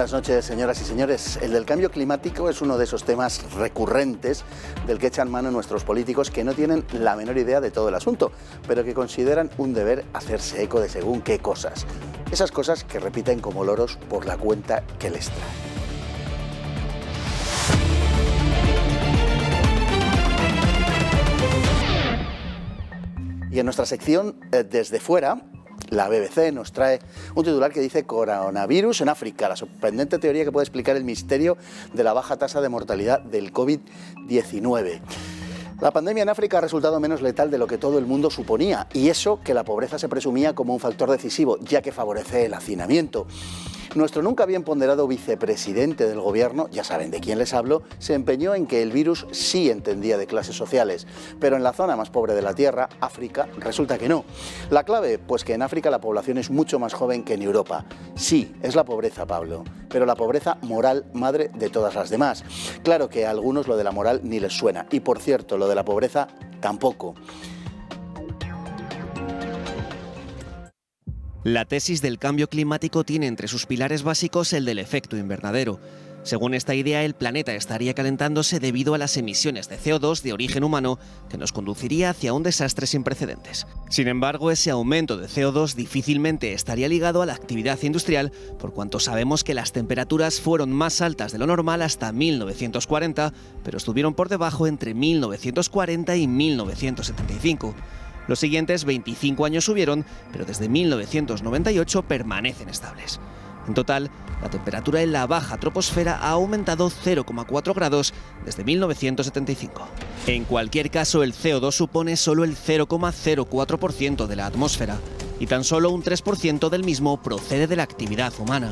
Buenas noches, señoras y señores. El del cambio climático es uno de esos temas recurrentes del que echan mano nuestros políticos que no tienen la menor idea de todo el asunto, pero que consideran un deber hacerse eco de según qué cosas. Esas cosas que repiten como loros por la cuenta que les trae. Y en nuestra sección Desde Fuera, la BBC nos trae un titular que dice coronavirus en África, la sorprendente teoría que puede explicar el misterio de la baja tasa de mortalidad del COVID-19. La pandemia en África ha resultado menos letal de lo que todo el mundo suponía, y eso que la pobreza se presumía como un factor decisivo, ya que favorece el hacinamiento. Nuestro nunca bien ponderado vicepresidente del gobierno, ya saben de quién les hablo, se empeñó en que el virus sí entendía de clases sociales, pero en la zona más pobre de la Tierra, África, resulta que no. ¿La clave? Pues que en África la población es mucho más joven que en Europa. Sí, es la pobreza, Pablo, pero la pobreza moral madre de todas las demás. Claro que a algunos lo de la moral ni les suena, y por cierto, lo de la pobreza tampoco. La tesis del cambio climático tiene entre sus pilares básicos el del efecto invernadero. Según esta idea, el planeta estaría calentándose debido a las emisiones de CO2 de origen humano que nos conduciría hacia un desastre sin precedentes. Sin embargo, ese aumento de CO2 difícilmente estaría ligado a la actividad industrial, por cuanto sabemos que las temperaturas fueron más altas de lo normal hasta 1940, pero estuvieron por debajo entre 1940 y 1975. Los siguientes 25 años subieron, pero desde 1998 permanecen estables. En total, la temperatura en la baja troposfera ha aumentado 0,4 grados desde 1975. En cualquier caso, el CO2 supone solo el 0,04% de la atmósfera, y tan solo un 3% del mismo procede de la actividad humana.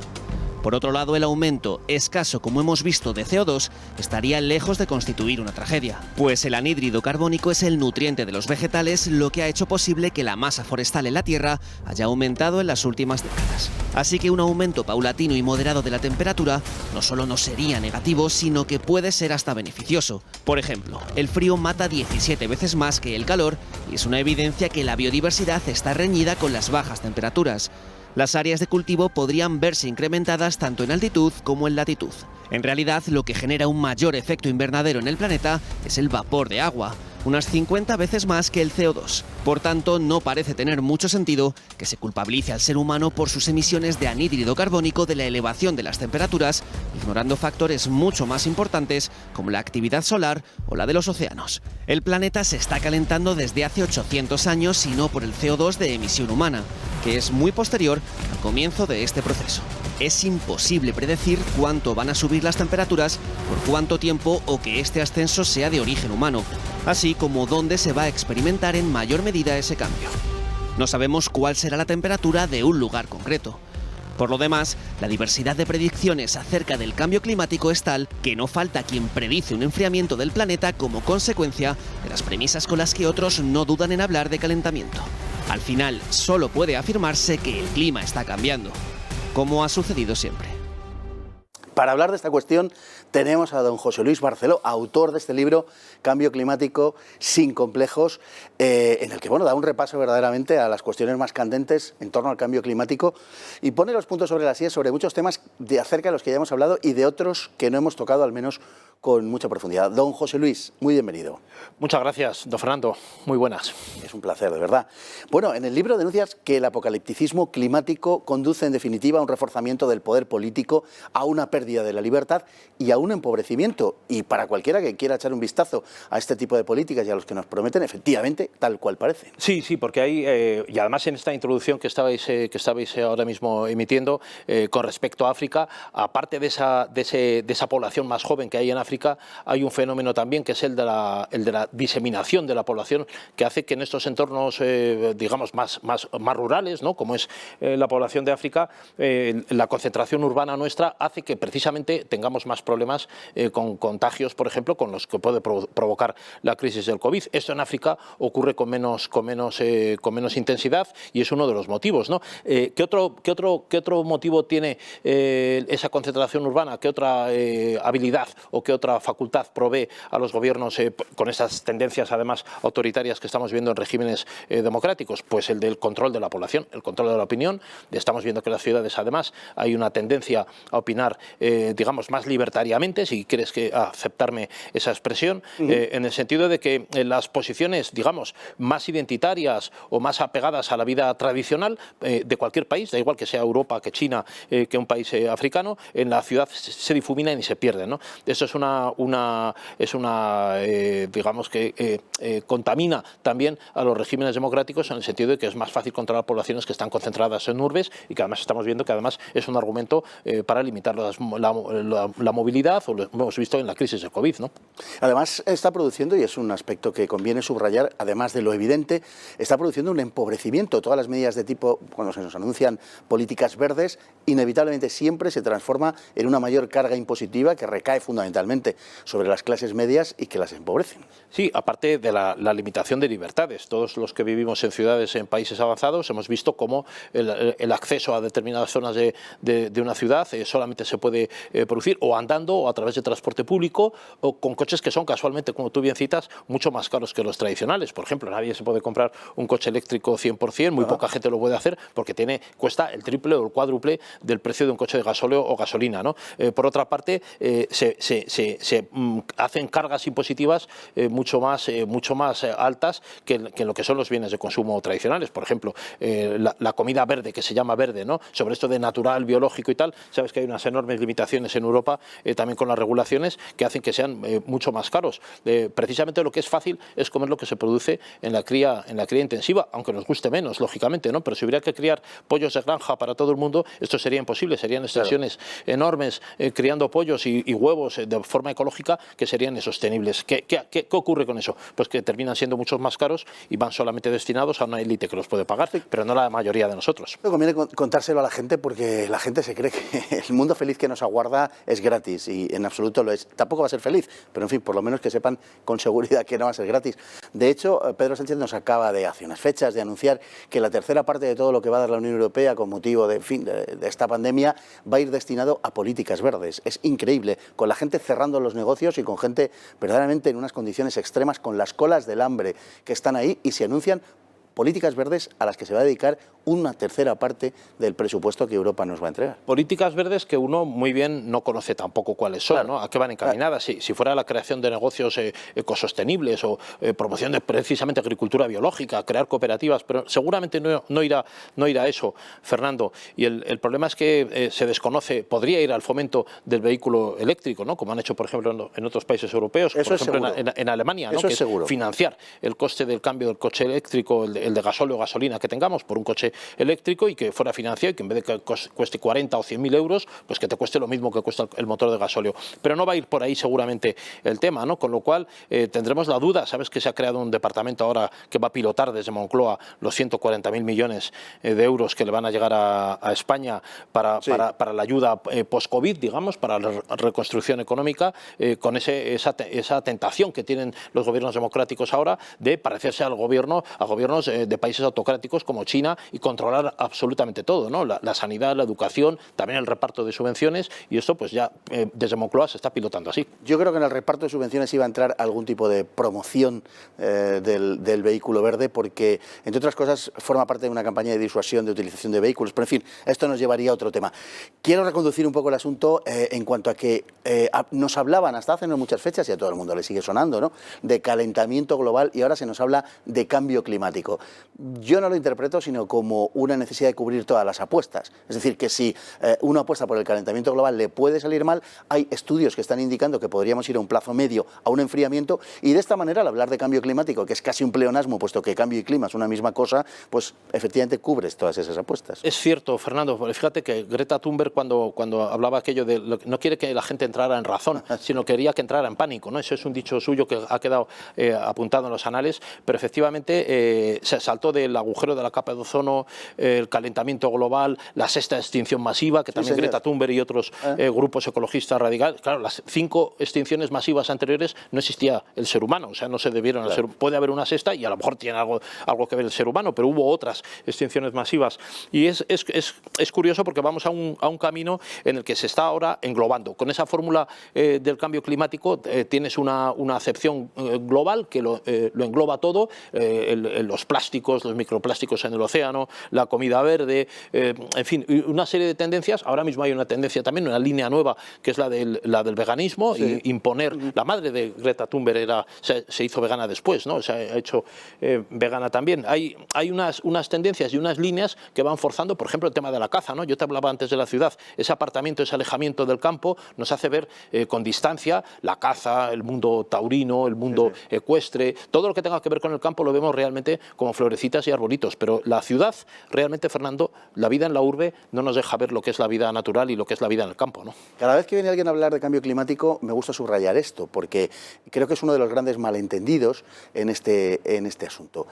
Por otro lado, el aumento escaso, como hemos visto, de CO2 estaría lejos de constituir una tragedia, pues el anhídrido carbónico es el nutriente de los vegetales, lo que ha hecho posible que la masa forestal en la Tierra haya aumentado en las últimas décadas. Así que un aumento paulatino y moderado de la temperatura no solo no sería negativo, sino que puede ser hasta beneficioso. Por ejemplo, el frío mata 17 veces más que el calor, y es una evidencia que la biodiversidad está reñida con las bajas temperaturas. Las áreas de cultivo podrían verse incrementadas tanto en altitud como en latitud. En realidad, lo que genera un mayor efecto invernadero en el planeta es el vapor de agua, unas 50 veces más que el CO2. Por tanto, no parece tener mucho sentido que se culpabilice al ser humano por sus emisiones de anhídrido carbónico de la elevación de las temperaturas, ignorando factores mucho más importantes como la actividad solar o la de los océanos. El planeta se está calentando desde hace 800 años y no por el CO2 de emisión humana, que es muy posterior al comienzo de este proceso. Es imposible predecir cuánto van a subir las temperaturas, por cuánto tiempo o que este ascenso sea de origen humano, así como dónde se va a experimentar en mayor medida ese cambio. No sabemos cuál será la temperatura de un lugar concreto. Por lo demás, la diversidad de predicciones acerca del cambio climático es tal que no falta quien predice un enfriamiento del planeta como consecuencia de las premisas con las que otros no dudan en hablar de calentamiento. Al final, solo puede afirmarse que el clima está cambiando, como ha sucedido siempre. Para hablar de esta cuestión tenemos a don José Luis Barceló, autor de este libro Cambio climático sin complejos, en el que da un repaso verdaderamente a las cuestiones más candentes en torno al cambio climático y pone los puntos sobre las íes sobre muchos temas acerca de los que ya hemos hablado y de otros que no hemos tocado, al menos con mucha profundidad. Don José Luis, muy bienvenido. Muchas gracias, don Fernando. Muy buenas. Es un placer, de verdad. Bueno, en el libro denuncias que el apocalipticismo climático conduce en definitiva a un reforzamiento del poder político, a una pérdida de la libertad y a un empobrecimiento. Y para cualquiera que quiera echar un vistazo a este tipo de políticas y a los que nos prometen, efectivamente, tal cual parece. Sí, porque hay, y además en esta introducción que estabais ahora mismo emitiendo, con respecto a África, aparte de esa población más joven que hay en África, hay un fenómeno también que es el de la diseminación de la población, que hace que en estos entornos, digamos, más rurales, ¿no?, como es la población de África, la concentración urbana nuestra hace que precisamente tengamos más problemas con contagios, por ejemplo, con los que puede provocar la crisis del COVID. Esto en África ocurre con menos intensidad y es uno de los motivos, ¿no? ¿Qué otro motivo tiene esa concentración urbana? ¿Qué otra habilidad o qué otra facultad provee a los gobiernos con estas tendencias además autoritarias que estamos viendo en regímenes democráticos? Pues el del control de la población, el control de la opinión. Estamos viendo que en las ciudades además hay una tendencia a opinar, digamos, más libertariamente, si quieres aceptarme esa expresión, en el sentido de que las posiciones, digamos, más identitarias o más apegadas a la vida tradicional de cualquier país, da igual que sea Europa, que China, que un país africano, en la ciudad se difuminan y se pierden, ¿no? Esto es digamos que contamina también a los regímenes democráticos, en el sentido de que es más fácil controlar poblaciones que están concentradas en urbes, y que además estamos viendo que además es un argumento para limitar la movilidad, o lo hemos visto en la crisis del COVID, ¿no? Además está produciendo, y es un aspecto que conviene subrayar, además de lo evidente, está produciendo un empobrecimiento. Todas las medidas de tipo, cuando se nos anuncian políticas verdes, inevitablemente siempre se transforma en una mayor carga impositiva que recae fundamentalmente sobre las clases medias y que las empobrecen. Sí, aparte de la limitación de libertades. Todos los que vivimos en ciudades, en países avanzados, hemos visto cómo el acceso a determinadas zonas de una ciudad solamente se puede producir o andando, o a través de transporte público, o con coches que son casualmente, como tú bien citas, mucho más caros que los tradicionales. Por ejemplo, nadie se puede comprar un coche eléctrico 100%, muy poca gente lo puede hacer, porque cuesta el triple o el cuádruple del precio de un coche de gasóleo o gasolina, ¿no? Por otra parte, se hacen cargas impositivas mucho más altas que lo que son los bienes de consumo tradicionales. Por ejemplo, la comida verde, que se llama verde, ¿no? Sobre esto de natural, biológico y tal, sabes que hay unas enormes limitaciones en Europa, también con las regulaciones, que hacen que sean mucho más caros. Precisamente lo que es fácil es comer lo que se produce en la cría intensiva, aunque nos guste menos, lógicamente, ¿no? Pero si hubiera que criar pollos de granja para todo el mundo, esto sería imposible, serían extensiones enormes criando pollos y huevos de forma ecológica, que serían insostenibles. ¿Qué ocurre con eso? Pues que terminan siendo mucho más caros y van solamente destinados a una élite que los puede pagar, pero no la mayoría de nosotros. Conviene contárselo a la gente, porque la gente se cree que el mundo feliz que nos aguarda es gratis, y en absoluto lo es. Tampoco va a ser feliz, pero en fin, por lo menos que sepan con seguridad que no va a ser gratis. De hecho, Pedro Sánchez nos acaba de, hace unas fechas, de anunciar que la tercera parte de todo lo que va a dar la Unión Europea con motivo de esta pandemia va a ir destinado a políticas verdes. Es increíble, con la gente cerrando los negocios y con gente verdaderamente en unas condiciones extremas, con las colas del hambre que están ahí, y se anuncian políticas verdes a las que se va a dedicar una tercera parte del presupuesto que Europa nos va a entregar. Políticas verdes que uno muy bien no conoce tampoco cuáles son, claro, ¿no? A qué van encaminadas. Claro. Si fuera la creación de negocios ecosostenibles o promoción de precisamente agricultura biológica, crear cooperativas, pero seguramente no irá a eso, Fernando. Y el problema es que se desconoce, podría ir al fomento del vehículo eléctrico, ¿no? Como han hecho, por ejemplo, en otros países europeos, eso por ejemplo en Alemania, ¿no? Eso que es seguro. Financiar el coste del cambio del coche eléctrico, el de gasóleo o gasolina que tengamos, por un coche eléctrico, y que fuera financiado, y que en vez de que cueste 40 o 100.000 euros, pues que te cueste lo mismo que cuesta el motor de gasóleo. Pero no va a ir por ahí seguramente el tema, ¿no? Con lo cual tendremos la duda. Sabes que se ha creado un departamento ahora que va a pilotar desde Moncloa los 140.000 millones de euros que le van a llegar a España para la ayuda post-COVID, digamos, para la reconstrucción económica, con esa tentación que tienen los gobiernos democráticos ahora de parecerse a gobiernos de países autocráticos como China y controlar absolutamente todo, ¿no? La sanidad, la educación, también el reparto de subvenciones, y esto pues ya desde Moncloa se está pilotando así. Yo creo que en el reparto de subvenciones iba a entrar algún tipo de promoción del vehículo verde, porque, entre otras cosas, forma parte de una campaña de disuasión de utilización de vehículos, pero en fin, esto nos llevaría a otro tema. Quiero reconducir un poco el asunto en cuanto a que nos hablaban hasta hace no muchas fechas, y a todo el mundo le sigue sonando, ¿no?, de calentamiento global, y ahora se nos habla de cambio climático. Yo no lo interpreto sino como una necesidad de cubrir todas las apuestas. Es decir, que si uno apuesta por el calentamiento global le puede salir mal, hay estudios que están indicando que podríamos ir a un plazo medio a un enfriamiento, y de esta manera, al hablar de cambio climático, que es casi un pleonasmo, puesto que cambio y clima es una misma cosa, pues efectivamente cubres todas esas apuestas. Es cierto, Fernando. Fíjate que Greta Thunberg, cuando hablaba aquello de no quiere que la gente entrara en razón, sino quería que entrara en pánico, ¿no? Eso es un dicho suyo que ha quedado apuntado en los anales, pero efectivamente se saltó del agujero de la capa de ozono, el calentamiento global, la sexta extinción masiva, que también Greta Thunberg y otros grupos ecologistas radicales. Claro, las 5 extinciones masivas anteriores no existía el ser humano, o sea, no se debieron al ser humano. Puede haber una sexta y a lo mejor tiene algo que ver el ser humano, pero hubo otras extinciones masivas. Y es curioso porque vamos a un camino en el que se está ahora englobando. Con esa fórmula del cambio climático tienes una acepción global que lo engloba todo, los plásticos, los microplásticos en el océano, la comida verde, en fin, una serie de tendencias. Ahora mismo hay una tendencia también, una línea nueva, que es la del veganismo, y imponer. La madre de Greta Thunberg se hizo vegana después, ¿no? Se ha hecho vegana también. Hay unas tendencias y unas líneas que van forzando, por ejemplo, el tema de la caza, ¿no? Yo te hablaba antes de la ciudad, ese apartamiento, ese alejamiento del campo nos hace ver con distancia la caza, el mundo taurino, el mundo ecuestre, todo lo que tenga que ver con el campo lo vemos realmente como florecitas y arbolitos, pero la ciudad, realmente, Fernando, la vida en la urbe no nos deja ver lo que es la vida natural y lo que es la vida en el campo, ¿no? Cada vez que viene alguien a hablar de cambio climático me gusta subrayar esto, porque creo que es uno de los grandes malentendidos en este asunto.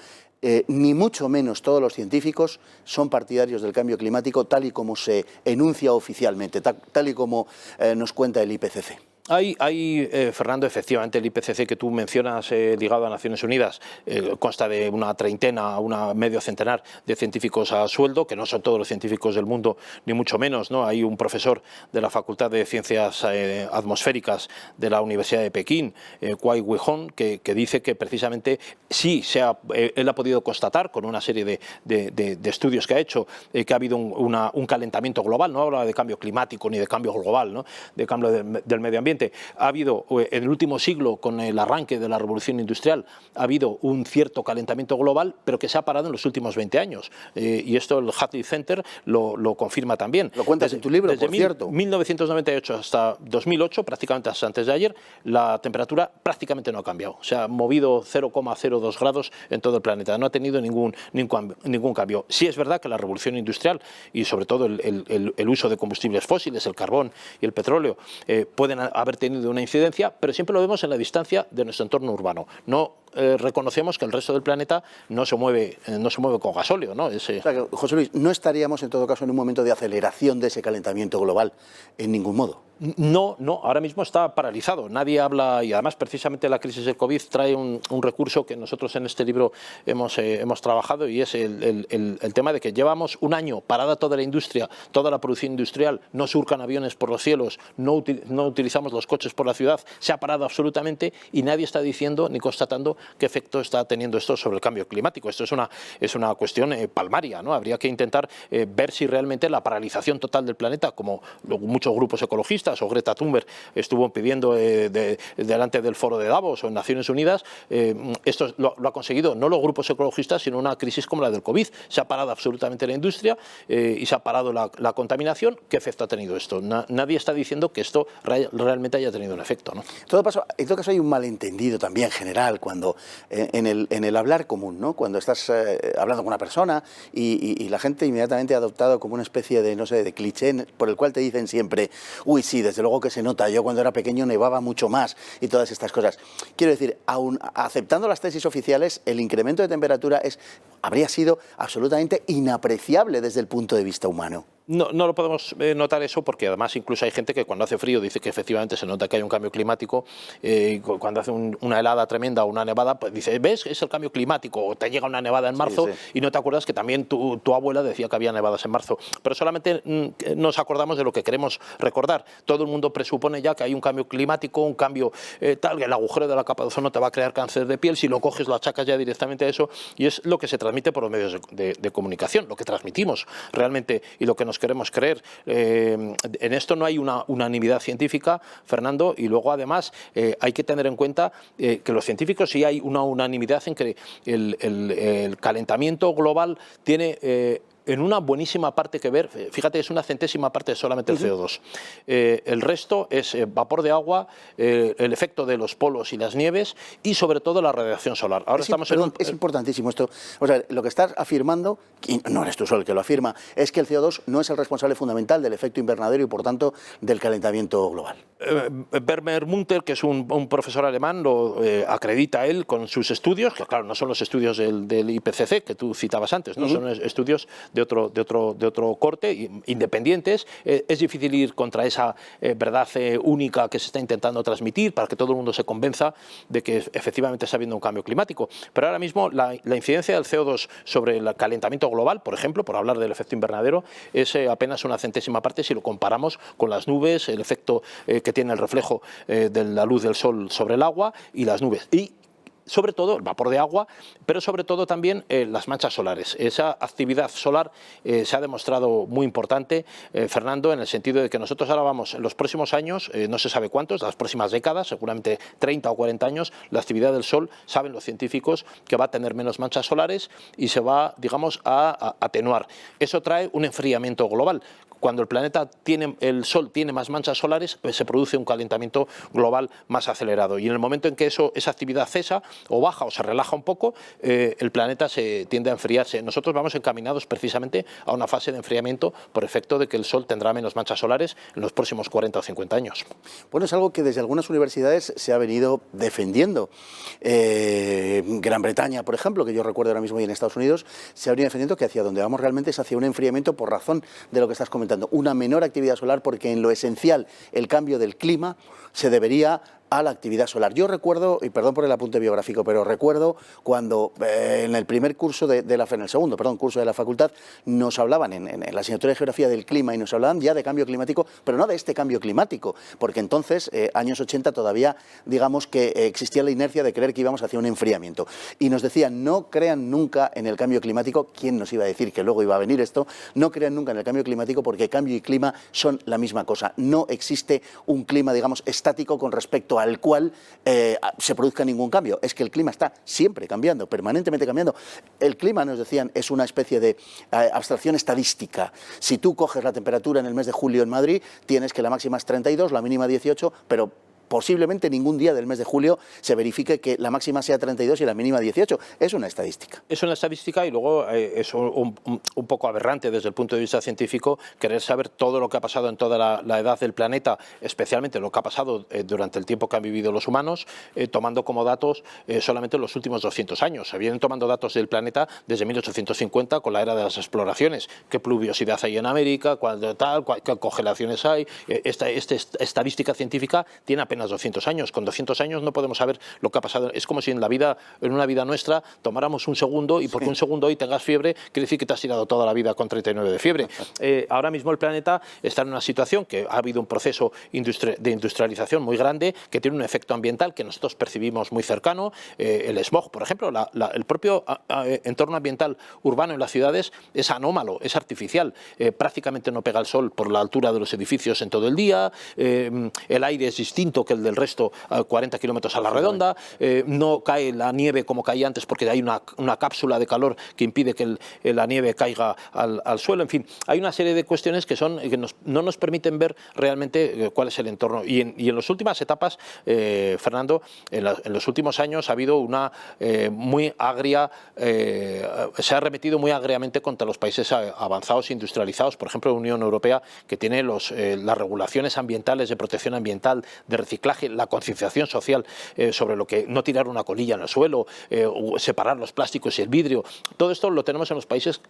Ni mucho menos todos los científicos son partidarios del cambio climático tal y como se enuncia oficialmente, tal y como nos cuenta el IPCC. Fernando, efectivamente, el IPCC que tú mencionas, ligado a Naciones Unidas, consta de una treintena, medio centenar de científicos a sueldo, que no son todos los científicos del mundo, ni mucho menos, ¿no? Hay un profesor de la Facultad de Ciencias Atmosféricas de la Universidad de Pekín, Kuai Wei-hong, que dice que precisamente sí, él ha podido constatar con una serie de estudios que ha hecho que ha habido un calentamiento global. No habla de cambio climático ni de cambio global, ¿no? De cambio del medio ambiente. Ha habido, en el último siglo, con el arranque de la revolución industrial, ha habido un cierto calentamiento global, pero que se ha parado en los últimos 20 años. Y esto el Hadley Center lo confirma también. Lo cuentas en tu libro, por cierto. Desde 1998 hasta 2008, prácticamente hasta antes de ayer, la temperatura prácticamente no ha cambiado. Se ha movido 0,02 grados en todo el planeta. No ha tenido ningún cambio. Sí es verdad que la revolución industrial y sobre todo el uso de combustibles fósiles, el carbón y el petróleo, pueden haber tenido una incidencia, pero siempre lo vemos en la distancia de nuestro entorno urbano. No reconocemos que el resto del planeta no se mueve con gasóleo, ¿no? O sea que, José Luis, no estaríamos en todo caso en un momento de aceleración de ese calentamiento global en ningún modo. No, ahora mismo está paralizado. Nadie habla, y además precisamente la crisis del COVID trae un recurso que nosotros en este libro hemos trabajado, y es el tema de que llevamos un año parada toda la industria, toda la producción industrial, no surcan aviones por los cielos, no utilizamos los coches por la ciudad, se ha parado absolutamente y nadie está diciendo ni constatando qué efecto está teniendo esto sobre el cambio climático. Esto es una cuestión palmaria, ¿no? Habría que intentar ver si realmente la paralización total del planeta, como muchos grupos ecologistas o Greta Thunberg estuvo pidiendo delante del foro de Davos o en Naciones Unidas, esto lo ha conseguido no los grupos ecologistas, sino una crisis como la del COVID. Se ha parado absolutamente la industria y se ha parado la contaminación. ¿Qué efecto ha tenido esto? Nadie está diciendo que esto realmente haya tenido un efecto, ¿no? En todo caso hay un malentendido también general cuando en el hablar común, ¿no? Cuando estás hablando con una persona y la gente inmediatamente ha adoptado como una especie de, no sé, de cliché por el cual te dicen siempre, uy, sí, desde luego que se nota, yo cuando era pequeño nevaba mucho más y todas estas cosas. Quiero decir, aún aceptando las tesis oficiales, el incremento de temperatura habría sido absolutamente inapreciable desde el punto de vista humano. No lo podemos notar eso, porque además incluso hay gente que cuando hace frío dice que efectivamente se nota que hay un cambio climático, cuando hace una helada tremenda o una nevada, pues dice, ¿ves? Es el cambio climático, o te llega una nevada en marzo y no te acuerdas que también tu abuela decía que había nevadas en marzo, pero solamente nos acordamos de lo que queremos recordar. Todo el mundo presupone ya que hay un cambio climático, un cambio tal, que el agujero de la capa de ozono te va a crear cáncer de piel, si lo coges lo achacas ya directamente a eso, y es lo que se transmite por los medios de comunicación, lo que transmitimos realmente y lo que nos queremos creer. En esto no hay una unanimidad científica, Fernando, y luego además hay que tener en cuenta que los científicos sí hay una unanimidad en que el calentamiento global tiene en una buenísima parte que ver, fíjate, es una centésima parte solamente el CO2. El resto es vapor de agua, el efecto de los polos y las nieves y sobre todo la radiación solar. Ahora es importantísimo esto. O sea, lo que estás afirmando, y no eres tú solo el que lo afirma, es que el CO2 no es el responsable fundamental del efecto invernadero y por tanto del calentamiento global. Werner Munter, que es un profesor alemán, lo acredita él con sus estudios, que claro, no son los estudios del IPCC que tú citabas antes, ¿no? Son estudios de otro corte, independientes. Es difícil ir contra esa verdad única que se está intentando transmitir para que todo el mundo se convenza de que efectivamente está habiendo un cambio climático. Pero ahora mismo la incidencia del CO2 sobre el calentamiento global, por ejemplo, por hablar del efecto invernadero, es apenas una centésima parte si lo comparamos con las nubes, el efecto que tiene el reflejo de la luz del sol sobre el agua y las nubes. Y sobre todo el vapor de agua, pero sobre todo también las manchas solares. Esa actividad solar se ha demostrado muy importante, Fernando, en el sentido de que nosotros ahora vamos, en los próximos años, no se sabe cuántos, las próximas décadas, seguramente 30 o 40 años, la actividad del sol, saben los científicos, que va a tener menos manchas solares y se va, digamos, a atenuar. Eso trae un enfriamiento global. Cuando el Sol tiene más manchas solares, pues se produce un calentamiento global más acelerado. Y en el momento en que esa actividad cesa o baja o se relaja un poco, el planeta se tiende a enfriarse. Nosotros vamos encaminados precisamente a una fase de enfriamiento por efecto de que el Sol tendrá menos manchas solares en los próximos 40 o 50 años. Bueno, es algo que desde algunas universidades se ha venido defendiendo. Gran Bretaña, por ejemplo, que yo recuerdo ahora mismo, y en Estados Unidos, se ha venido defendiendo que hacia donde vamos realmente es hacia un enfriamiento por razón de lo que estás comentando. Una menor actividad solar, porque en lo esencial el cambio del clima se debería a la actividad solar. Yo recuerdo, y perdón por el apunte biográfico, pero recuerdo cuando en el primer curso en el segundo curso de la facultad nos hablaban en la asignatura de Geografía del clima y nos hablaban ya de cambio climático, pero no de este cambio climático, porque entonces, años 80, todavía digamos que existía la inercia de creer que íbamos hacia un enfriamiento. Y nos decían, no crean nunca en el cambio climático. ¿Quién nos iba a decir que luego iba a venir esto? No crean nunca en el cambio climático, porque cambio y clima son la misma cosa. No existe un clima, digamos, estático con respecto al cual se produzca ningún cambio. Es que el clima está siempre cambiando, permanentemente cambiando. El clima, nos decían, es una especie de abstracción estadística. Si tú coges la temperatura en el mes de julio en Madrid, tienes que la máxima es 32, la mínima 18, pero posiblemente ningún día del mes de julio se verifique que la máxima sea 32 y la mínima 18. Es una estadística. Es una estadística y luego es un poco aberrante desde el punto de vista científico querer saber todo lo que ha pasado en toda la edad del planeta, especialmente lo que ha pasado durante el tiempo que han vivido los humanos, tomando como datos solamente los últimos 200 años. Se vienen tomando datos del planeta desde 1850 con la era de las exploraciones. ¿Qué pluviosidad hay en América? ¿Qué congelaciones hay? Esta estadística científica tiene apenas 200 años. Con 200 años no podemos saber lo que ha pasado. Es como si en una vida nuestra tomáramos un segundo y porque un segundo hoy tengas fiebre, quiere decir que te has tirado toda la vida con 39 de fiebre. Ahora mismo el planeta está en una situación que ha habido un proceso de industrialización muy grande que tiene un efecto ambiental que nosotros percibimos muy cercano. El smog, por ejemplo, el propio entorno ambiental urbano en las ciudades es anómalo, es artificial. Prácticamente no pega el sol por la altura de los edificios en todo el día. El aire es distinto que el del resto a 40 kilómetros a la redonda, no cae la nieve como caía antes porque hay una cápsula de calor que impide que la nieve caiga al suelo. En fin, hay una serie de cuestiones que no nos permiten ver realmente cuál es el entorno. Y en las últimas etapas, Fernando, en los últimos años ha habido una muy agria, se ha arremetido muy agriamente contra los países avanzados e industrializados, por ejemplo la Unión Europea, que tiene las regulaciones ambientales, de protección ambiental, de reciclaje, la concienciación social sobre lo que no tirar una colilla en el suelo, separar los plásticos y el vidrio. Todo esto lo tenemos en los países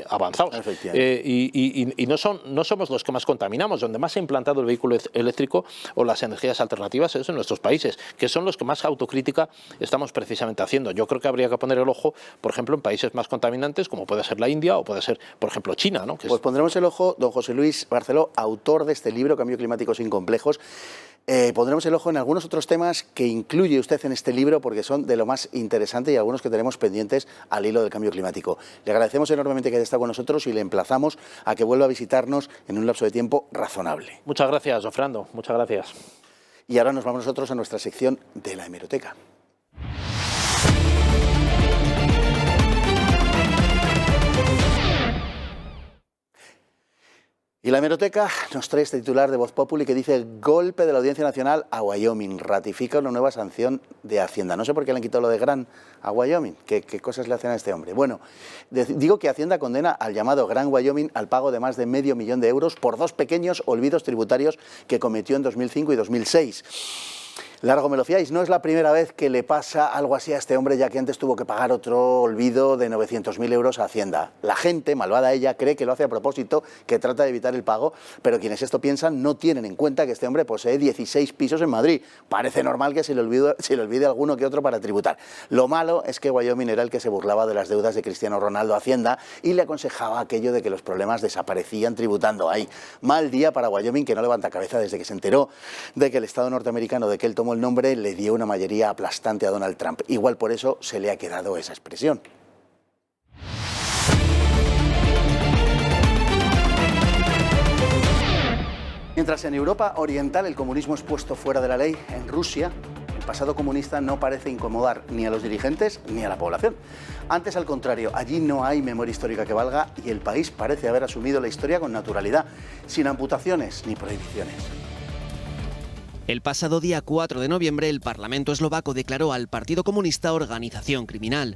avanzados. Y no somos los que más contaminamos. Donde más se ha implantado el vehículo eléctrico o las energías alternativas es en nuestros países, que son los que más autocrítica estamos precisamente haciendo. Yo creo que habría que poner el ojo, por ejemplo, en países más contaminantes como puede ser la India o puede ser, por ejemplo, China, ¿no? Pues pondremos el ojo, don José Luis Barceló, autor de este libro, Cambio Climático sin complejos. Pondremos el ojo en algunos otros temas que incluye usted en este libro porque son de lo más interesante y algunos que tenemos pendientes al hilo del cambio climático. Le agradecemos enormemente que haya estado con nosotros y le emplazamos a que vuelva a visitarnos en un lapso de tiempo razonable. Muchas gracias, don Fernando. Muchas gracias. Y ahora nos vamos nosotros a nuestra sección de la hemeroteca. Y la hemeroteca nos trae este titular de Voz Populi que dice: golpe de la Audiencia Nacional a Wyoming, ratifica una nueva sanción de Hacienda. No sé por qué le han quitado lo de Gran a Wyoming, ¿qué cosas le hacen a este hombre? Bueno, digo que Hacienda condena al llamado Gran Wyoming al pago de más de $500 000 de euros por 2 pequeños olvidos tributarios que cometió en 2005 y 2006. Largo me lo fiáis, no es la primera vez que le pasa algo así a este hombre, ya que antes tuvo que pagar otro olvido de 900.000 euros a Hacienda. La gente, malvada ella, cree que lo hace a propósito, que trata de evitar el pago, pero quienes esto piensan no tienen en cuenta que este hombre posee 16 pisos en Madrid. Parece normal que se le olvide alguno que otro para tributar. Lo malo es que Wyoming era el que se burlaba de las deudas de Cristiano Ronaldo a Hacienda y le aconsejaba aquello de que los problemas desaparecían tributando ahí. Mal día para Wyoming, que no levanta cabeza desde que se enteró de que el Estado norteamericano de que él tomó el nombre le dio una mayoría aplastante a Donald Trump. Igual por eso se le ha quedado esa expresión. Mientras en Europa Oriental el comunismo es puesto fuera de la ley, en Rusia el pasado comunista no parece incomodar ni a los dirigentes ni a la población. Antes, al contrario, allí no hay memoria histórica que valga y el país parece haber asumido la historia con naturalidad, sin amputaciones ni prohibiciones. El pasado día 4 de noviembre, el Parlamento eslovaco declaró al Partido Comunista organización criminal.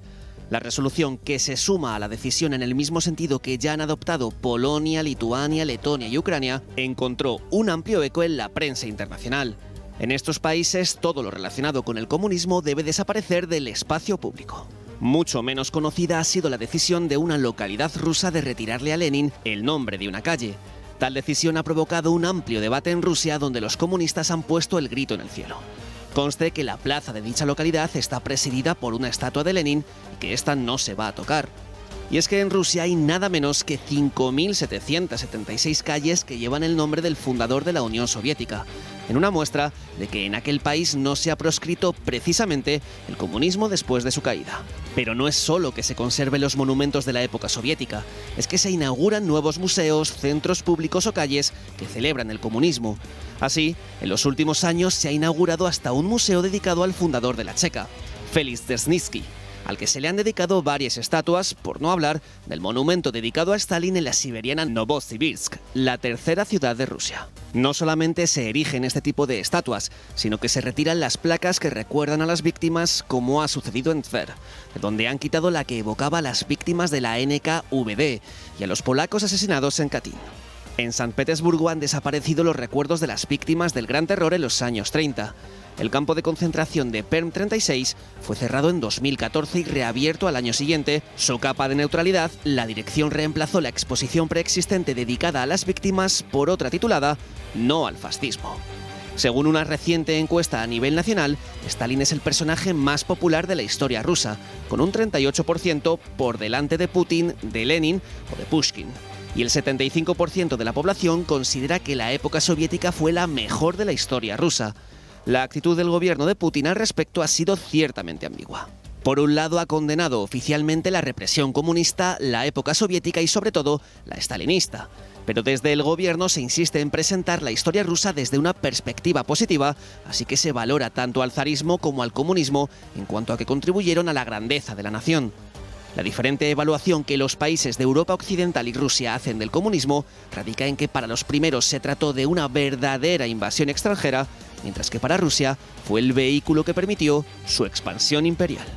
La resolución, que se suma a la decisión en el mismo sentido que ya han adoptado Polonia, Lituania, Letonia y Ucrania, encontró un amplio eco en la prensa internacional. En estos países, todo lo relacionado con el comunismo debe desaparecer del espacio público. Mucho menos conocida ha sido la decisión de una localidad rusa de retirarle a Lenin el nombre de una calle. Tal decisión ha provocado un amplio debate en Rusia, donde los comunistas han puesto el grito en el cielo. Conste que la plaza de dicha localidad está presidida por una estatua de Lenin y que esta no se va a tocar. Y es que en Rusia hay nada menos que 5.776 calles que llevan el nombre del fundador de la Unión Soviética, en una muestra de que en aquel país no se ha proscrito precisamente el comunismo después de su caída. Pero no es solo que se conserven los monumentos de la época soviética, es que se inauguran nuevos museos, centros públicos o calles que celebran el comunismo. Así, en los últimos años se ha inaugurado hasta un museo dedicado al fundador de la Checa, Félix Dzержinskij, al que se le han dedicado varias estatuas, por no hablar del monumento dedicado a Stalin en la siberiana Novosibirsk, la tercera ciudad de Rusia. No solamente se erigen este tipo de estatuas, sino que se retiran las placas que recuerdan a las víctimas, como ha sucedido en Tver, donde han quitado la que evocaba a las víctimas de la NKVD y a los polacos asesinados en Katyn. En San Petersburgo han desaparecido los recuerdos de las víctimas del Gran Terror en los años 30. El campo de concentración de Perm 36 fue cerrado en 2014 y reabierto al año siguiente. Su capa de neutralidad, la dirección reemplazó la exposición preexistente dedicada a las víctimas por otra titulada No al fascismo. Según una reciente encuesta a nivel nacional, Stalin es el personaje más popular de la historia rusa, con un 38% por delante de Putin, de Lenin o de Pushkin. Y el 75% de la población considera que la época soviética fue la mejor de la historia rusa. La actitud del gobierno de Putin al respecto ha sido ciertamente ambigua. Por un lado, ha condenado oficialmente la represión comunista, la época soviética y sobre todo la stalinista. Pero desde el gobierno se insiste en presentar la historia rusa desde una perspectiva positiva, así que se valora tanto al zarismo como al comunismo en cuanto a que contribuyeron a la grandeza de la nación. La diferente evaluación que los países de Europa Occidental y Rusia hacen del comunismo radica en que para los primeros se trató de una verdadera invasión extranjera, mientras que para Rusia fue el vehículo que permitió su expansión imperial.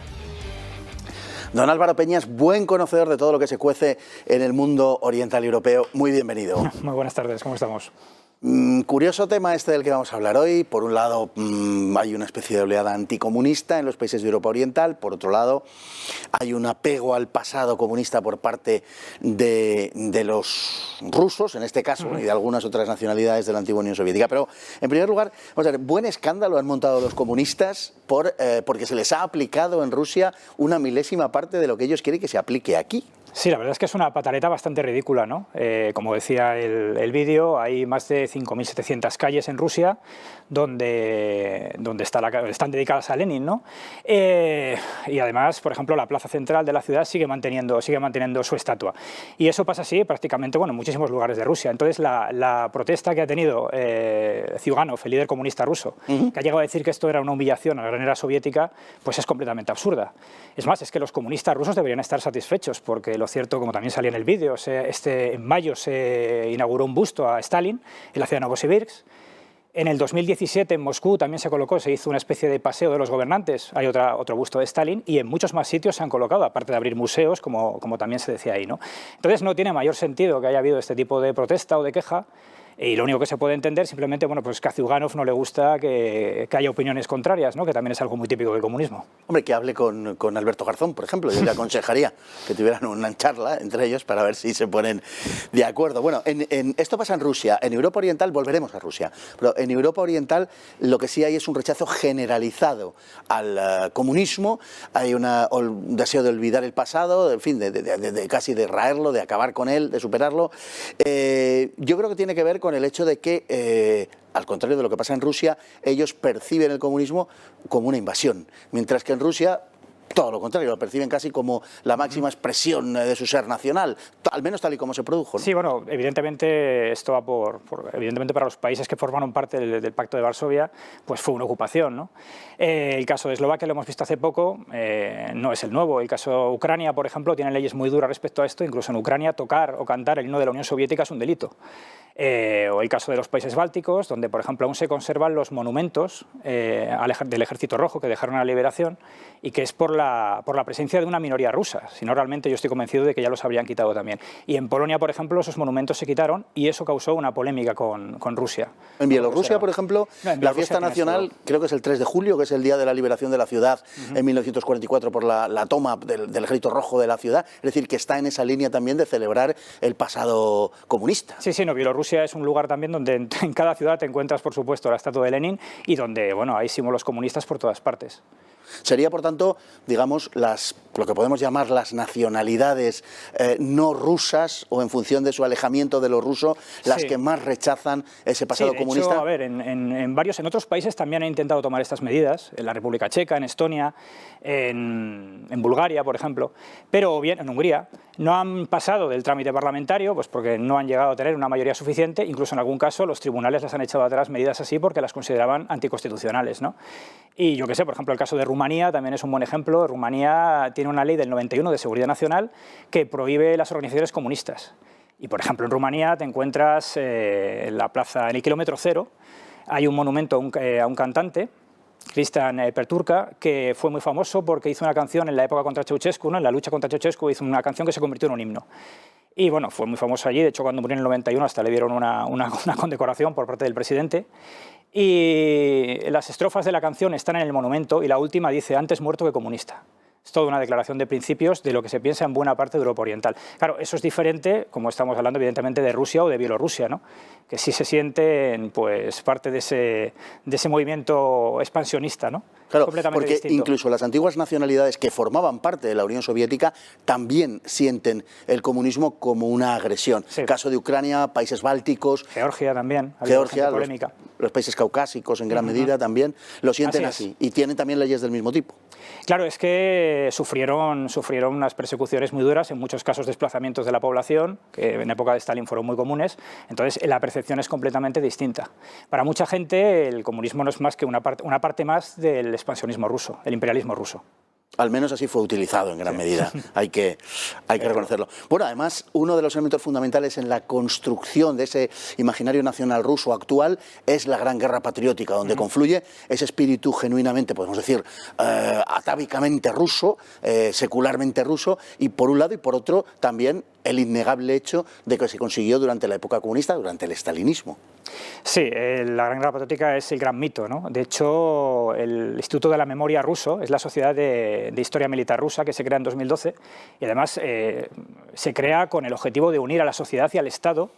Don Álvaro Peñas, buen conocedor de todo lo que se cuece en el mundo oriental y europeo. Muy bienvenido. Muy buenas tardes, ¿cómo estamos? Curioso tema este del que vamos a hablar hoy. Por un lado, hay una especie de oleada anticomunista en los países de Europa Oriental. Por otro lado, hay un apego al pasado comunista por parte de los rusos, en este caso, y de algunas otras nacionalidades de la antigua Unión Soviética. Pero, en primer lugar, vamos a ver, buen escándalo han montado los comunistas porque se les ha aplicado en Rusia una milésima parte de lo que ellos quieren que se aplique aquí. Sí, la verdad es que es una pataleta bastante ridícula, ¿no? Como decía el vídeo, hay más de 5.700 calles en Rusia donde están dedicadas a Lenin, ¿no? Y además, por ejemplo, la plaza central de la ciudad sigue manteniendo su estatua. Y eso pasa así prácticamente, bueno, en muchísimos lugares de Rusia. Entonces, la protesta que ha tenido Zyuganov, el líder comunista ruso, que ha llegado a decir que esto era una humillación a la gran era soviética, pues es completamente absurda. Es más, es que los comunistas rusos deberían estar satisfechos porque lo cierto, como también salía en el vídeo, en mayo se inauguró un busto a Stalin en la ciudad de Novosibirsk. En el 2017 en Moscú también se hizo una especie de paseo de los gobernantes, hay otro busto de Stalin, y en muchos más sitios se han colocado, aparte de abrir museos, como también se decía ahí, ¿no? Entonces no tiene mayor sentido que haya habido este tipo de protesta o de queja, y lo único que se puede entender simplemente, bueno, pues que a Zyuganov no le gusta que haya opiniones contrarias, ¿no? Que también es algo muy típico del comunismo. Hombre, que hable con Alberto Garzón, por ejemplo. Yo le aconsejaría que tuvieran una charla entre ellos para ver si se ponen de acuerdo. Bueno, esto pasa en Rusia. En Europa Oriental, volveremos a Rusia, pero en Europa Oriental lo que sí hay es un rechazo generalizado al comunismo. Hay un deseo de olvidar el pasado, en fin, casi de raerlo, de acabar con él, de superarlo. Yo creo que tiene que ver con el hecho de que, al contrario de lo que pasa en Rusia, ellos perciben el comunismo como una invasión, mientras que en Rusia todo lo contrario, lo perciben casi como la máxima expresión de su ser nacional, al menos tal y como se produjo, ¿no? Sí, bueno, evidentemente esto va evidentemente para los países que formaron parte del Pacto de Varsovia, pues fue una ocupación, ¿no? El caso de Eslovaquia lo hemos visto hace poco, no es el nuevo. El caso de Ucrania, por ejemplo, tiene leyes muy duras respecto a esto. Incluso en Ucrania tocar o cantar el himno de la Unión Soviética es un delito. O el caso de los países bálticos, donde, por ejemplo, aún se conservan los monumentos del Ejército Rojo que dejaron a la liberación, y que es por la presencia de una minoría rusa. Si no, realmente yo estoy convencido de que ya los habrían quitado también. Y en Polonia, por ejemplo, esos monumentos se quitaron y eso causó una polémica con Rusia. En Bielorrusia, por ejemplo, la fiesta nacional, creo que es el 3 de julio, que es el día de la liberación de la ciudad en 1944 por la toma del Ejército Rojo de la ciudad. Es decir, que está en esa línea también de celebrar el pasado comunista. Sí, sí, no, Bielorrusia es un lugar también donde en cada ciudad te encuentras, por supuesto, la estatua de Lenin y donde, bueno, hay símbolos comunistas por todas partes. Sería, por tanto, digamos, lo que podemos llamar las nacionalidades no rusas, o en función de su alejamiento de lo ruso, las que más rechazan ese pasado comunista. Hecho, a ver, en otros países también han intentado tomar estas medidas, en la República Checa, en Estonia, en Bulgaria, por ejemplo, pero bien en Hungría. No han pasado del trámite parlamentario, pues porque no han llegado a tener una mayoría suficiente. Incluso en algún caso los tribunales las han echado atrás medidas así porque las consideraban anticonstitucionales, ¿no? Y yo qué sé, por ejemplo, el caso de Rumanía también es un buen ejemplo. Rumanía tiene una ley del 91 de seguridad nacional que prohíbe las organizaciones comunistas. Y, por ejemplo, en Rumanía te encuentras en la plaza, en el kilómetro cero, hay un monumento a un cantante, Cristian Perturca, que fue muy famoso porque hizo una canción en la época contra Ceausescu, ¿no? En la lucha contra Ceausescu hizo una canción que se convirtió en un himno. Y bueno, fue muy famoso allí. De hecho, cuando murió en el 91 hasta le dieron una condecoración por parte del presidente. Y las estrofas de la canción están en el monumento y la última dice: antes muerto que comunista. Es toda una declaración de principios de lo que se piensa en buena parte de Europa Oriental. Claro, eso es diferente, como estamos hablando evidentemente de Rusia o de Bielorrusia, ¿no? Que sí se sienten pues parte de ese movimiento expansionista, ¿no? Claro, porque distinto. Incluso las antiguas nacionalidades que formaban parte de la Unión Soviética también sienten el comunismo como una agresión. Sí. Caso de Ucrania, países bálticos. Georgia también. Georgia, los países caucásicos en gran medida también lo sienten así. Y tienen también leyes del mismo tipo. Claro, es que sufrieron unas persecuciones muy duras, en muchos casos desplazamientos de la población, que en época de Stalin fueron muy comunes. Entonces la percepción es completamente distinta. Para mucha gente el comunismo no es más que una parte más del expansionismo ruso, el imperialismo ruso. Al menos así fue utilizado en gran medida, hay que reconocerlo. Bueno, además, uno de los elementos fundamentales en la construcción de ese imaginario nacional ruso actual es la Gran Guerra Patriótica, donde confluye ese espíritu genuinamente, podemos decir, atávicamente ruso, secularmente ruso, y por un lado y por otro también el innegable hecho de que se consiguió durante la época comunista, durante el estalinismo. Sí, la Gran Guerra Patriótica es el gran mito, ¿no? De hecho, el Instituto de la Memoria ruso es la Sociedad de Historia Militar Rusa que se crea en 2012 y además se crea con el objetivo de unir a la sociedad y al Estado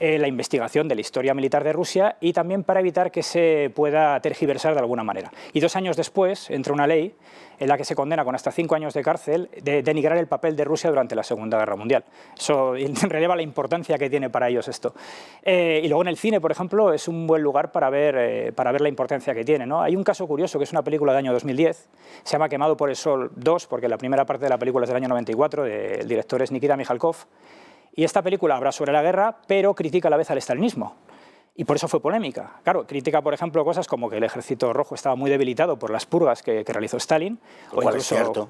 la investigación de la historia militar de Rusia y también para evitar que se pueda tergiversar de alguna manera. Y 2 años después entra una ley en la que se condena con hasta 5 años de cárcel de denigrar el papel de Rusia durante la Segunda Guerra Mundial. Eso releva la importancia que tiene para ellos esto. Y luego en el cine, por ejemplo, es un buen lugar para ver la importancia que tiene, ¿no? Hay un caso curioso que es una película del año 2010, se llama Quemado por el Sol 2, porque la primera parte de la película es del año 94, el director es Nikita Mikhalkov, y esta película habla sobre la guerra, pero critica a la vez al estalinismo. Y por eso fue polémica. Claro, critica, por ejemplo, cosas como que el Ejército Rojo estaba muy debilitado por las purgas que realizó Stalin, o incluso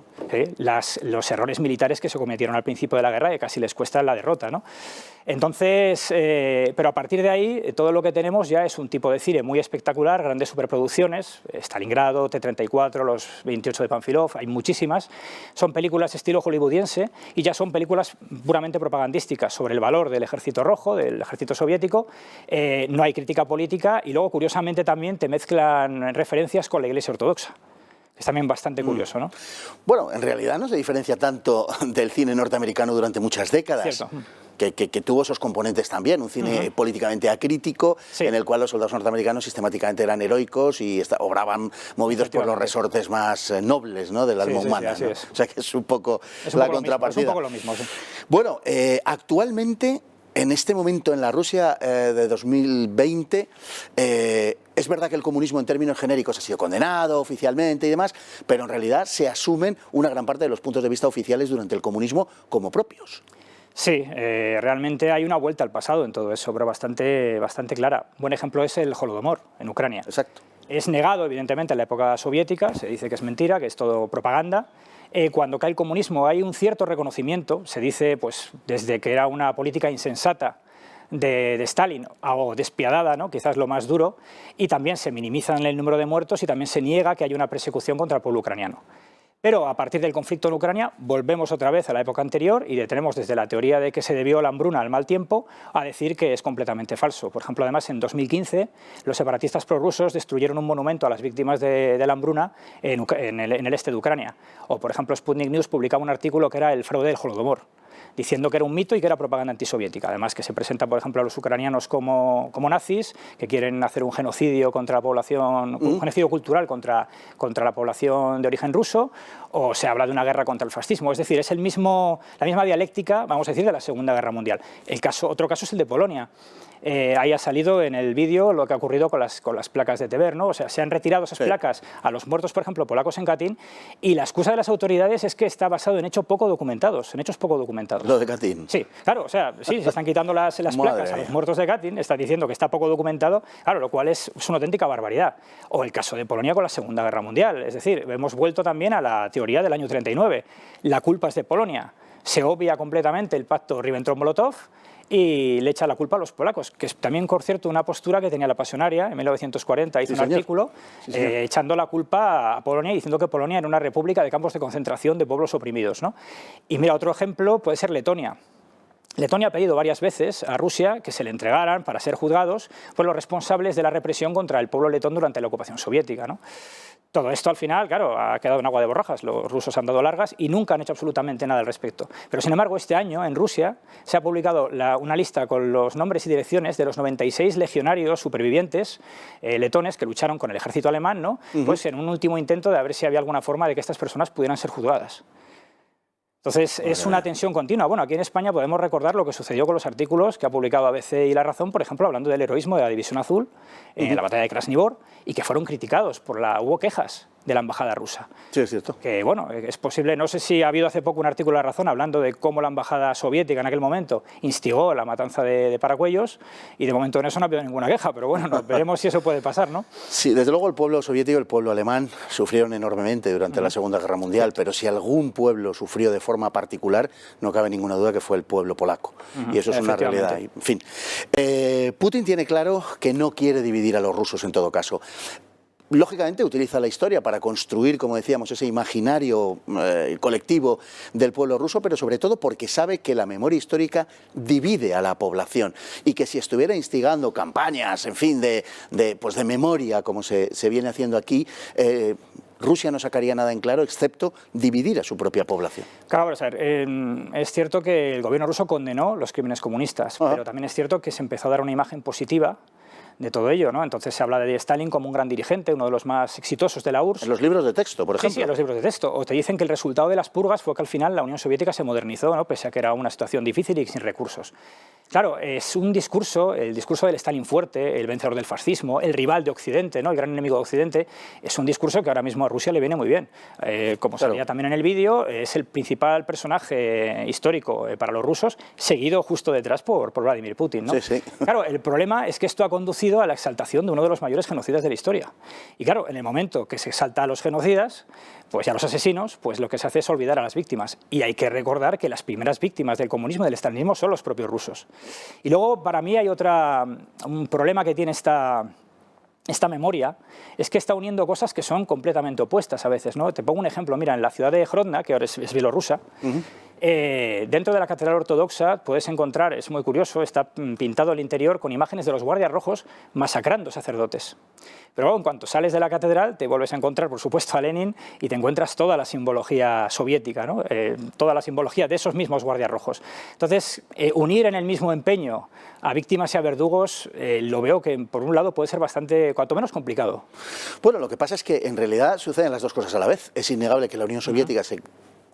los errores militares que se cometieron al principio de la guerra y que casi les cuesta la derrota, ¿no? Entonces, pero a partir de ahí, todo lo que tenemos ya es un tipo de cine muy espectacular, grandes superproducciones, Stalingrado, T-34, los 28 de Panfilov, hay muchísimas. Son películas estilo hollywoodiense y ya son películas puramente propagandísticas sobre el valor del Ejército Rojo, del Ejército Soviético. No hay crítica política y luego, curiosamente, también te mezclan referencias con la Iglesia Ortodoxa. Es también bastante curioso, ¿no? Bueno, en realidad no se diferencia tanto del cine norteamericano durante muchas décadas. Cierto. Que tuvo esos componentes también, un cine políticamente acrítico, en el cual los soldados norteamericanos sistemáticamente eran heroicos y obraban movidos por los resortes más nobles, ¿no?, del alma humana, ¿no? O sea que es un poco la contrapartida. Es un poco lo mismo, sí. Bueno, actualmente, en este momento en la Rusia de 2020, es verdad que el comunismo en términos genéricos ha sido condenado oficialmente y demás, pero en realidad se asumen una gran parte de los puntos de vista oficiales durante el comunismo como propios. Sí, realmente hay una vuelta al pasado en todo eso, pero bastante clara. Buen ejemplo es el Holodomor, en Ucrania. Exacto. Es negado, evidentemente, en la época soviética, se dice que es mentira, que es todo propaganda. Cuando cae el comunismo hay un cierto reconocimiento, se dice, pues, desde que era una política insensata de Stalin, o despiadada, ¿no?, quizás lo más duro, y también se minimizan el número de muertos y también se niega que haya una persecución contra el pueblo ucraniano. Pero a partir del conflicto en Ucrania volvemos otra vez a la época anterior y detenemos desde la teoría de que se debió la hambruna al mal tiempo a decir que es completamente falso. Por ejemplo, además, en 2015 los separatistas prorrusos destruyeron un monumento a las víctimas de la hambruna en el este de Ucrania. O, por ejemplo, Sputnik News publicaba un artículo que era el fraude del Holodomor, diciendo que era un mito y que era propaganda antisoviética. Además, que se presenta, por ejemplo, a los ucranianos como nazis, que quieren hacer un genocidio contra la población, un genocidio cultural contra la población de origen ruso, o se habla de una guerra contra el fascismo. Es decir, es la misma dialéctica, vamos a decir, de la Segunda Guerra Mundial. Otro caso es el de Polonia. Ahí ha salido en el vídeo lo que ha ocurrido con las placas de Tver, ¿no? O sea, se han retirado esas placas a los muertos, por ejemplo, polacos en Katyn, y la excusa de las autoridades es que está basado en hechos poco documentados, Lo de Katyn. Sí, claro, o sea, sí, se están quitando las placas a los muertos de Katyn, está diciendo que está poco documentado, claro, lo cual es una auténtica barbaridad. O el caso de Polonia con la Segunda Guerra Mundial, es decir, hemos vuelto también a la teoría del año 39, la culpa es de Polonia, se obvia completamente el pacto Ribbentrop-Molotov, y le echa la culpa a los polacos, que es también, por cierto, una postura que tenía la Pasionaria en 1940, hizo un artículo echando la culpa a Polonia y diciendo que Polonia era una república de campos de concentración de pueblos oprimidos, ¿no? Y mira, otro ejemplo puede ser Letonia. Letonia ha pedido varias veces a Rusia que se le entregaran para ser juzgados por los responsables de la represión contra el pueblo letón durante la ocupación soviética, ¿no? Todo esto al final, claro, ha quedado en agua de borrajas, los rusos han dado largas y nunca han hecho absolutamente nada al respecto. Pero sin embargo, este año en Rusia se ha publicado una lista con los nombres y direcciones de los 96 legionarios supervivientes letones que lucharon con el ejército alemán, ¿no? Pues en un último intento de ver si había alguna forma de que estas personas pudieran ser juzgadas. Entonces, es una tensión continua. Bueno, aquí en España podemos recordar lo que sucedió con los artículos que ha publicado ABC y La Razón, por ejemplo, hablando del heroísmo de la División Azul en la batalla de Krasnivor, y que fueron criticados hubo quejas de la embajada rusa. Sí, es cierto. Que, bueno, es posible, no sé si ha habido hace poco un artículo de La Razón hablando de cómo la embajada soviética en aquel momento instigó la matanza de Paracuellos, y de momento en eso no ha habido ninguna queja, pero bueno, veremos si eso puede pasar, ¿no? Sí, desde luego el pueblo soviético y el pueblo alemán sufrieron enormemente durante la Segunda Guerra Mundial, pero si algún pueblo sufrió de forma particular, no cabe ninguna duda que fue el pueblo polaco. Y eso es una realidad. En fin, Putin tiene claro que no quiere dividir a los rusos en todo caso. Lógicamente utiliza la historia para construir, como decíamos, ese imaginario colectivo del pueblo ruso, pero sobre todo porque sabe que la memoria histórica divide a la población y que si estuviera instigando campañas, en fin, de memoria, como se viene haciendo aquí, Rusia no sacaría nada en claro excepto dividir a su propia población. Claro, a ver, es cierto que el gobierno ruso condenó los crímenes comunistas, pero también es cierto que se empezó a dar una imagen positiva de todo ello, ¿no? Entonces se habla de Stalin como un gran dirigente, uno de los más exitosos de la URSS. En los libros de texto, por ejemplo. Sí, en los libros de texto. O te dicen que el resultado de las purgas fue que al final la Unión Soviética se modernizó, ¿no? Pese a que era una situación difícil y sin recursos. Claro, es un discurso, el discurso del Stalin fuerte, el vencedor del fascismo, el rival de Occidente, ¿no? El gran enemigo de Occidente, es un discurso que ahora mismo a Rusia le viene muy bien. Como salía también en el vídeo, es el principal personaje histórico para los rusos, seguido justo detrás por Vladimir Putin, ¿no? Sí, sí. Claro, el problema es que esto ha conducido a la exaltación de uno de los mayores genocidas de la historia. Y claro, en el momento que se exalta a los genocidas, pues ya los asesinos, pues lo que se hace es olvidar a las víctimas. Y hay que recordar que las primeras víctimas del comunismo y del estalinismo son los propios rusos. Y luego, para mí, hay un problema que tiene esta memoria, es que está uniendo cosas que son completamente opuestas a veces, ¿no? Te pongo un ejemplo, mira, en la ciudad de Grodno, que ahora es bielorrusa, dentro de la catedral ortodoxa puedes encontrar, es muy curioso, está pintado el interior con imágenes de los guardias rojos masacrando sacerdotes. Pero luego, en cuanto sales de la catedral, te vuelves a encontrar, por supuesto, a Lenin y te encuentras toda la simbología soviética, ¿no? Toda la simbología de esos mismos guardias rojos. Entonces, unir en el mismo empeño a víctimas y a verdugos, lo veo que, por un lado, puede ser bastante, cuanto menos, complicado. Bueno, lo que pasa es que, en realidad, suceden las dos cosas a la vez. Es innegable que la Unión Soviética se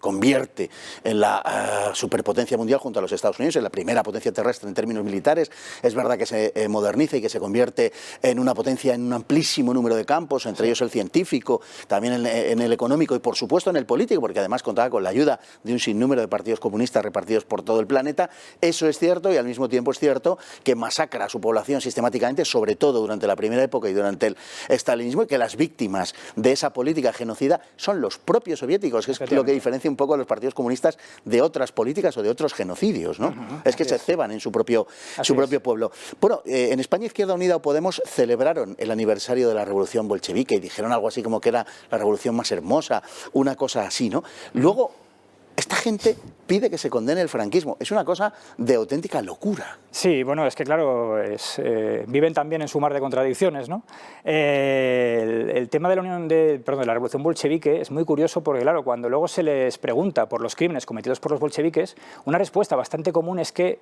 convierte en la superpotencia mundial junto a los Estados Unidos, en la primera potencia terrestre en términos militares. Es verdad que se moderniza y que se convierte en una potencia en un amplísimo número de campos, entre ellos el científico, también en el económico y, por supuesto, en el político, porque además contaba con la ayuda de un sinnúmero de partidos comunistas repartidos por todo el planeta. Eso es cierto, y al mismo tiempo es cierto que masacra a su población sistemáticamente, sobre todo durante la primera época y durante el estalinismo, y que las víctimas de esa política genocida son los propios soviéticos, que es lo que diferencia un poco a los partidos comunistas de otras políticas o de otros genocidios, ¿no? Es que se ceban en su propio pueblo. Bueno, en España Izquierda Unida o Podemos celebraron el aniversario de la Revolución Bolchevique y dijeron algo así como que era la revolución más hermosa, una cosa así, ¿no? Luego, esta gente pide que se condene el franquismo. Es una cosa de auténtica locura. Sí, bueno, es que claro, viven también en su mar de contradicciones, ¿no? El tema de la Revolución Bolchevique es muy curioso porque, claro, cuando luego se les pregunta por los crímenes cometidos por los bolcheviques, una respuesta bastante común es que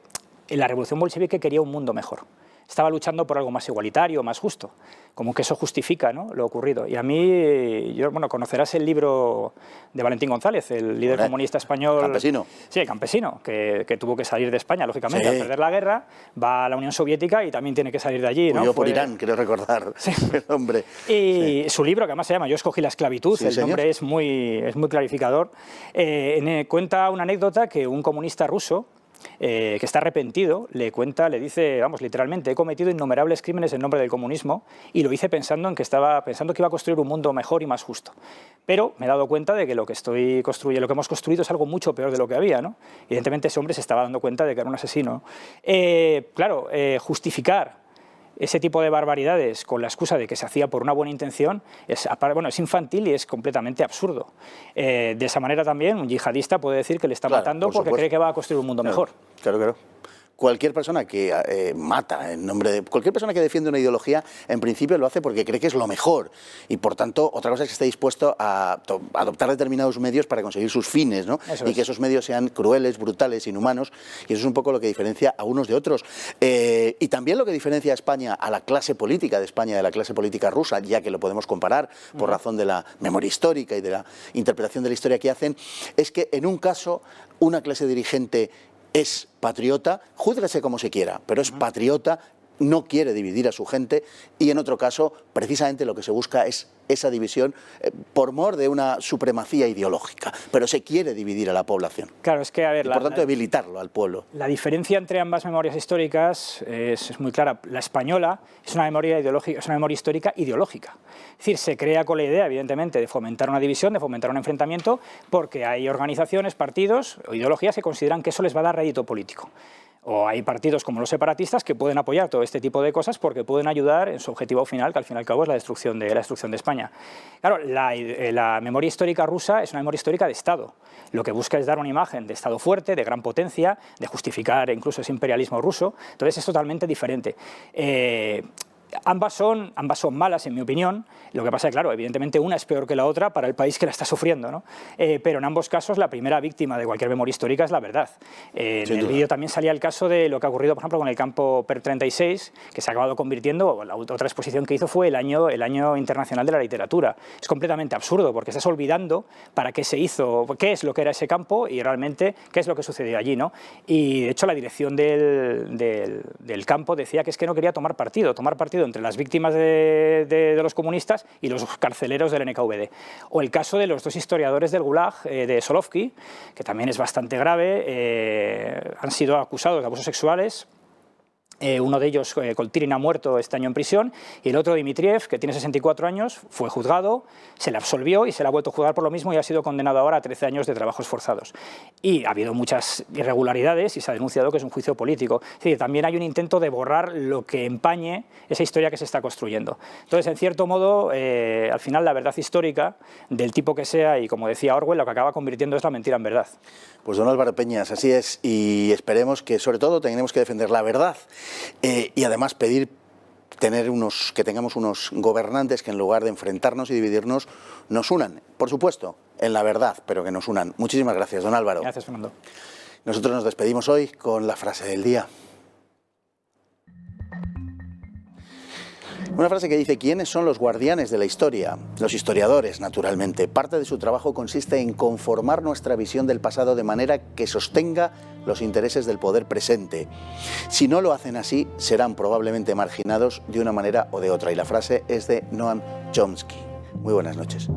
la Revolución Bolchevique quería un mundo mejor. Estaba luchando por algo más igualitario, más justo, como que eso justifica, ¿no?, lo ocurrido. Y a mí, bueno, conocerás el libro de Valentín González, el líder comunista español. Campesino. Sí, el campesino, que tuvo que salir de España, lógicamente, al perder la guerra, va a la Unión Soviética y también tiene que salir de allí, ¿no? Huyó por Irán, quiero recordar. Sí. El hombre. Y su libro, que además se llama Yo escogí la esclavitud, el nombre es muy clarificador, cuenta una anécdota que un comunista ruso, que está arrepentido, le dice, vamos, literalmente, he cometido innumerables crímenes en nombre del comunismo y lo hice pensando que iba a construir un mundo mejor y más justo. Pero me he dado cuenta de que lo que hemos construido es algo mucho peor de lo que había, ¿no? Evidentemente ese hombre se estaba dando cuenta de que era un asesino. Justificar ese tipo de barbaridades con la excusa de que se hacía por una buena intención es infantil y es completamente absurdo. De esa manera también un yihadista puede decir que le está matando porque cree que va a construir un mundo mejor. Claro. Cualquier persona que mata en nombre de... Cualquier persona que defiende una ideología, en principio lo hace porque cree que es lo mejor. Y por tanto, otra cosa es que esté dispuesto a adoptar determinados medios para conseguir sus fines, ¿no? Y que esos medios sean crueles, brutales, inhumanos. Y eso es un poco lo que diferencia a unos de otros. Y también lo que diferencia a España, a la clase política de España, de la clase política rusa, ya que lo podemos comparar por razón de la memoria histórica y de la interpretación de la historia que hacen, es que en un caso, una clase dirigente es patriota, júzguese como se quiera, pero es patriota, no quiere dividir a su gente, y en otro caso, precisamente lo que se busca es esa división por mor de una supremacía ideológica, pero se quiere dividir a la población. Claro, es que, a ver, y por tanto debilitarlo al pueblo. La diferencia entre ambas memorias históricas es muy clara. La española es una memoria ideológica, es una memoria histórica ideológica. Es decir, se crea con la idea, evidentemente, de fomentar una división, de fomentar un enfrentamiento, porque hay organizaciones, partidos o ideologías que consideran que eso les va a dar rédito político. O hay partidos como los separatistas que pueden apoyar todo este tipo de cosas porque pueden ayudar en su objetivo final, que al fin y al cabo es la destrucción de España. Claro, la memoria histórica rusa es una memoria histórica de Estado. Lo que busca es dar una imagen de Estado fuerte, de gran potencia, de justificar incluso ese imperialismo ruso. Entonces es totalmente diferente. Ambas son malas, en mi opinión. Lo que pasa es que, claro, evidentemente una es peor que la otra para el país que la está sufriendo, ¿no? Pero en ambos casos la primera víctima de cualquier memoria histórica es la verdad. En el vídeo también salía el caso de lo que ha ocurrido, por ejemplo, con el campo PER 36, que se ha acabado convirtiendo, la otra exposición que hizo fue el año Internacional de la Literatura. Es completamente absurdo, porque estás olvidando para qué se hizo, qué es lo que era ese campo y realmente qué es lo que sucedió allí, ¿no? Y de hecho la dirección del campo decía que es que no quería tomar partido entre las víctimas de los comunistas y los carceleros del NKVD. O el caso de los dos historiadores del Gulag, de Solovki, que también es bastante grave, han sido acusados de abusos sexuales. Uno de ellos, Koltirin, ha muerto este año en prisión, y el otro, Dmitriev, que tiene 64 años, fue juzgado, se le absolvió y se le ha vuelto a juzgar por lo mismo y ha sido condenado ahora a 13 años de trabajos forzados. Y ha habido muchas irregularidades y se ha denunciado que es un juicio político. Es decir, también hay un intento de borrar lo que empañe esa historia que se está construyendo. Entonces, en cierto modo, al final la verdad histórica, del tipo que sea, y como decía Orwell, lo que acaba convirtiendo es la mentira en verdad. Pues don Álvaro Peñas, así es, y esperemos que, sobre todo, tenemos que defender la verdad y además pedir que tengamos unos gobernantes que en lugar de enfrentarnos y dividirnos, nos unan, por supuesto, en la verdad, pero que nos unan. Muchísimas gracias, don Álvaro. Gracias, Fernando. Nosotros nos despedimos hoy con la frase del día. Una frase que dice: ¿quiénes son los guardianes de la historia? Los historiadores, naturalmente. Parte de su trabajo consiste en conformar nuestra visión del pasado de manera que sostenga los intereses del poder presente. Si no lo hacen así, serán probablemente marginados de una manera o de otra. Y la frase es de Noam Chomsky. Muy buenas noches.